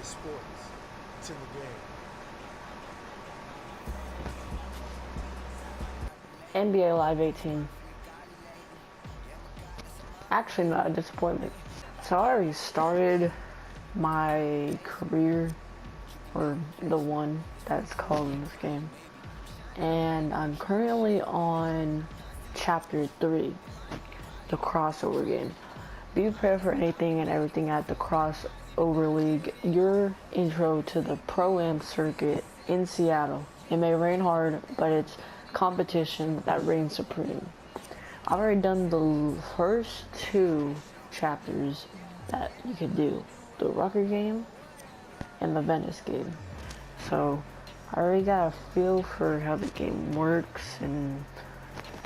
NBA sports. It's in the game. NBA Live 18. Actually, not a disappointment. So I already started my career, or the one that's called in this game. And I'm currently on Chapter 3, the crossover game. Be prepared for anything and everything at the crossover league. Your intro to the Pro-Am circuit in Seattle. It may rain hard, but it's competition that reigns supreme. I've already done the first 2 chapters that you could do. The Rucker game and the Venice game. So I already got a feel for how the game works and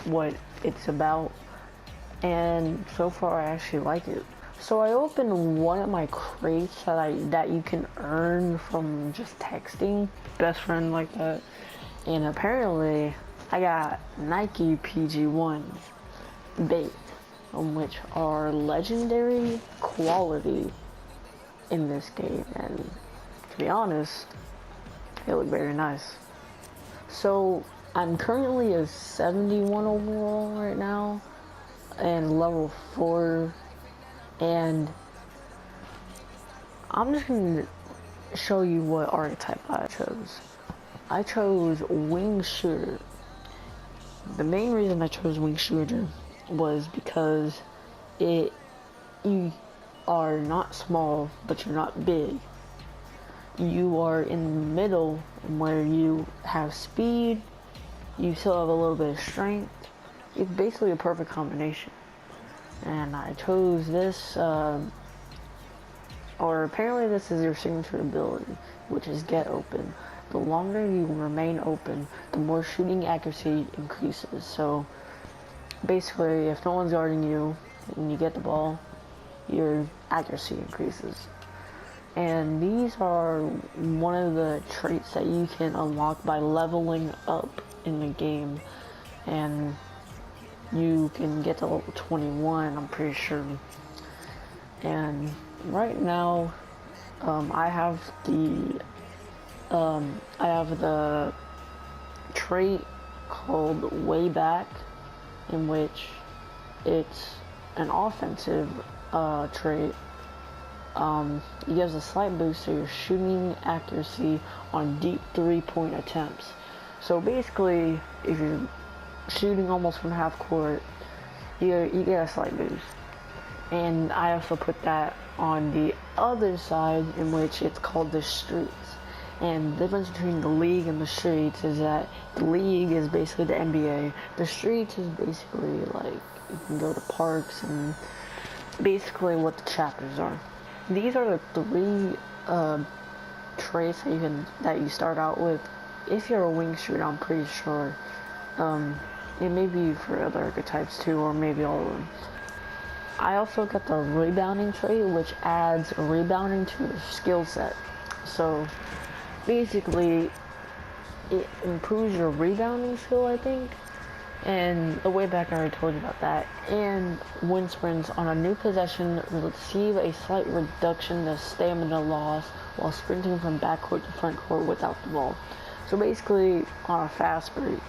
what it's about. And so far I actually like it. So I opened one of my crates that you can earn from just texting. Best friend like that. And apparently I got Nike PG1s bait, which are legendary quality in this game, and to be honest, they look very nice. So I'm currently a 71 overall right now and level 4, and I'm just gonna show you what archetype I chose. I chose wing shooter. The main reason I chose wing shooter was because you are not small, but you're not big. You are in the middle where you have speed, you still have a little bit of strength. It's basically a perfect combination. And I chose this, or apparently this is your signature ability, which is get open. The longer you remain open, the more shooting accuracy increases. So basically, if no one's guarding you, when you get the ball, your accuracy increases. And these are one of the traits that you can unlock by leveling up in the game. And you can get to level 21, I'm pretty sure. And right now, I have the trait called way back, in which it's an offensive trait. It gives a slight boost to your shooting accuracy on deep 3-point attempts. So basically, if you're shooting almost from half court, you get a slight boost. And I also put that on the other side, in which it's called the streets. And the difference between the league and the streets is that the league is basically the NBA. The streets is basically like you can go to parks and basically what the chapters are. These are the 3 traits that you start out with. If you're a wing shooter, I'm pretty sure. It may be for other archetypes too, or maybe all of them. I also got the rebounding trait, which adds rebounding to your skill set. So basically, it improves your rebounding skill, I think. And the way back, I already told you about that. And wind sprints on a new possession receive a slight reduction to stamina loss while sprinting from backcourt to front court without the ball. So basically, on a fast break,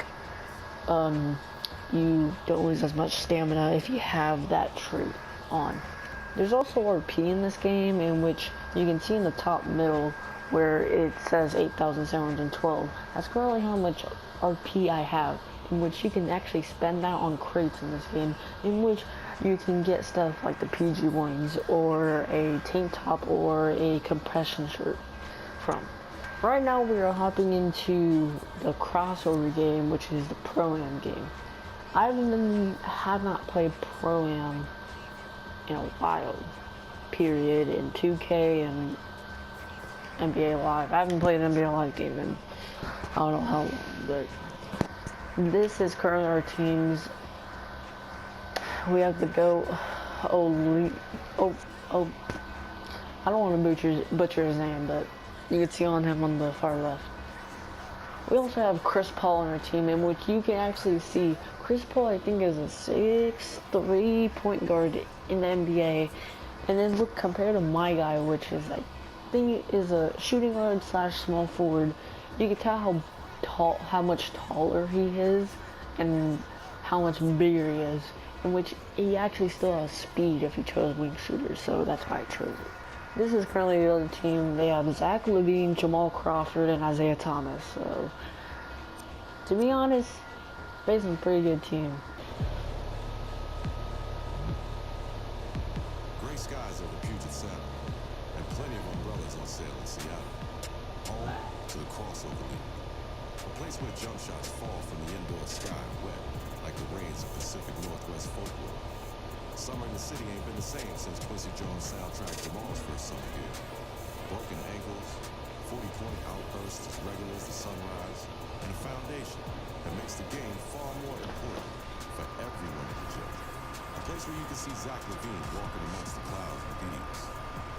you don't lose as much stamina if you have that trait on. There's also RP in this game, in which you can see in the top middle where it says 8,712. That's currently how much RP I have, in which you can actually spend that on crates in this game, in which you can get stuff like the PG1s or a tank top or a compression shirt from. Right now we are hopping into the crossover game, which is the Pro-Am game. I have not played Pro-Am in a while, period, in 2K and NBA Live. I haven't played an NBA Live game in I don't know how long, but this is currently our teams. We have the GOAT, I don't want to butcher his name, but you can see on him on the far left. We also have Chris Paul on our team, in which you can actually see Chris Paul, I think, is a 6'3" point guard in the NBA. And then look, compared to my guy, which is like thing is a shooting guard slash small forward. You can tell how much taller he is, and how much bigger he is. In which he actually still has speed if he chose wing shooters, so that's why I chose it. This is currently the other team. They have Zach LaVine, Jamal Crawford, and Isaiah Thomas. So, to be honest, facing a pretty good team. Gray skies over Puget Sound, and plenty of umbrellas on sale in Seattle. Home to the crossover league, a place where jump shots fall from the indoor sky wet, like the rains of Pacific Northwest folklore. Summer in the city ain't been the same since Quincy Jones soundtracked Jamal's first summer here. Broken ankles, 40-point outbursts as regular as the sunrise, and a foundation that makes the game far more important for everyone in the gym. A place where you can see Zach LaVine walking amongst the clouds with ease.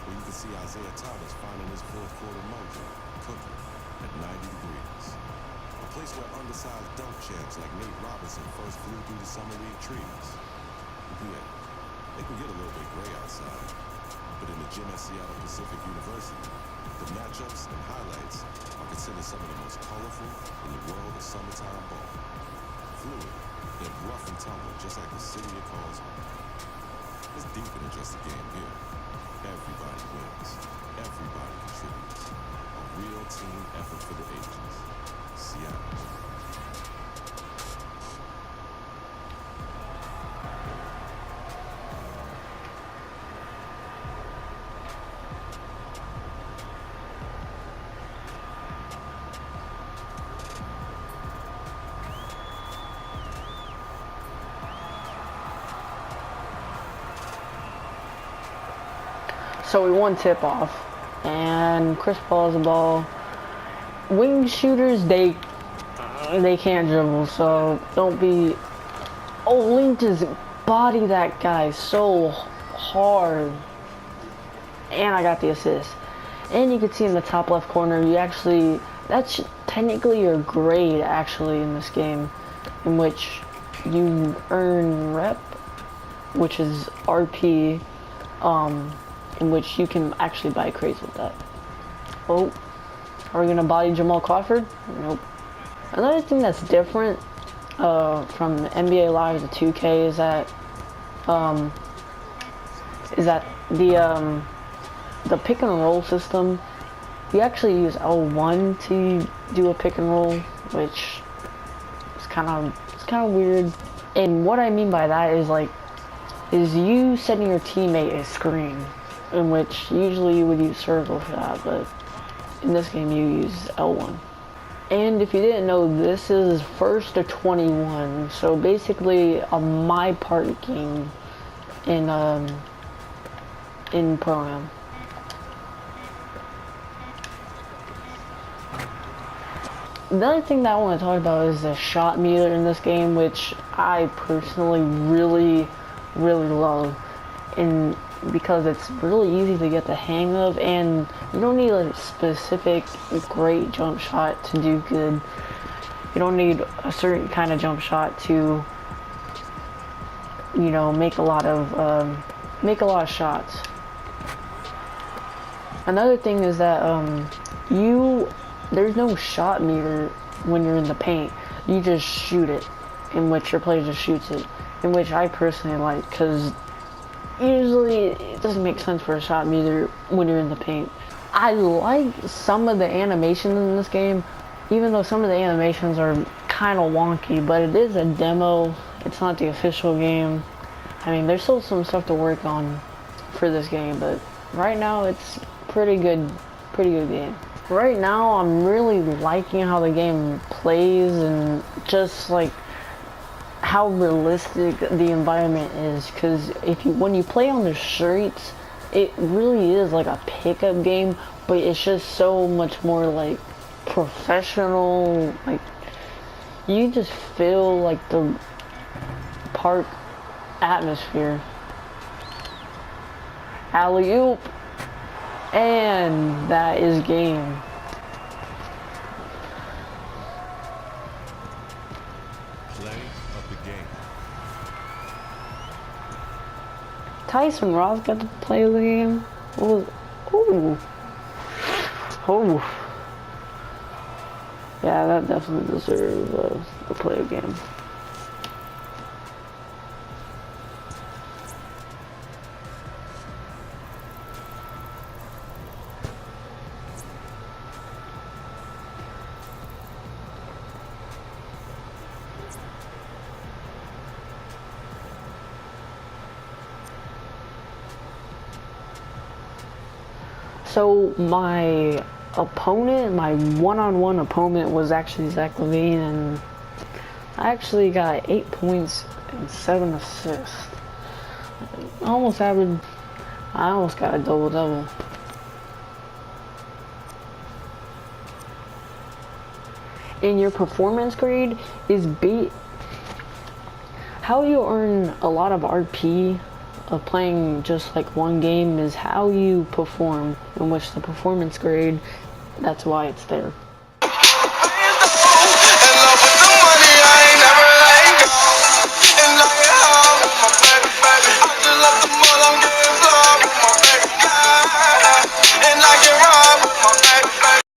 Where you can see Isaiah Thomas finding his fourth quarter mojo, cooking at 90 degrees. A place where undersized dunk champs like Nate Robinson first flew through the summer league trees. Yeah, it can get a little bit gray outside, but in the gym at Seattle Pacific University, the matchups and highlights are considered some of the most colorful in the world of summertime ball. Fluid, yet rough and tumble, just like the city it calls home. It's deeper than just a game here. Everybody wins. Everybody contributes. A real team effort for the ages. Seattle. So we won tip-off, and Chris Paul has the ball. Wing shooters, they can't dribble, so don't be... Oh, Link just bodied that guy so hard. And I got the assist. And you can see in the top left corner, that's technically your grade, actually, in this game, in which you earn rep, which is RP, in which you can actually buy crates with that. Oh, are we gonna body Jamal Crawford? Nope. Another thing that's different from NBA Live to 2K is that the pick and roll system, you actually use L1 to do a pick and roll, which is kind of weird. And what I mean by that is you sending your teammate a screen, in which usually you would use circle for that, but in this game you use L1. And if you didn't know, this is first to 21, so basically a my part game in Pro-Am. The other thing that I want to talk about is the shot meter in this game, which I personally really love, and because it's really easy to get the hang of, and you don't need a specific great jump shot to do good. You don't need a certain kind of jump shot to, you know, make a lot of shots. Another thing is that there's no shot meter when you're in the paint. You just shoot it, in which your player just shoots it, in which I personally like, because usually it doesn't make sense for a shot meter when you're in the paint. I like some of the animations in this game, even though some of the animations are kind of wonky, but it is a demo. It's not the official game. I mean, there's still some stuff to work on for this game, but right now it's pretty good game. Right now I'm really liking how the game plays, and just like how realistic the environment is, because when you play on the streets, it really is like a pickup game, but it's just so much more like professional. Like, you just feel like the park atmosphere. Alley-oop, and that is game. Tyson Ross got to play the game. Ooh. Oh. Yeah, that definitely deserves to play a game. So my opponent, my one-on-one opponent was actually Zach Levine, and I actually got 8 points and 7 assists. I almost got a double-double. And your performance grade is how you earn a lot of RP of playing just like one game is how you perform, in which the performance grade, that's why it's there.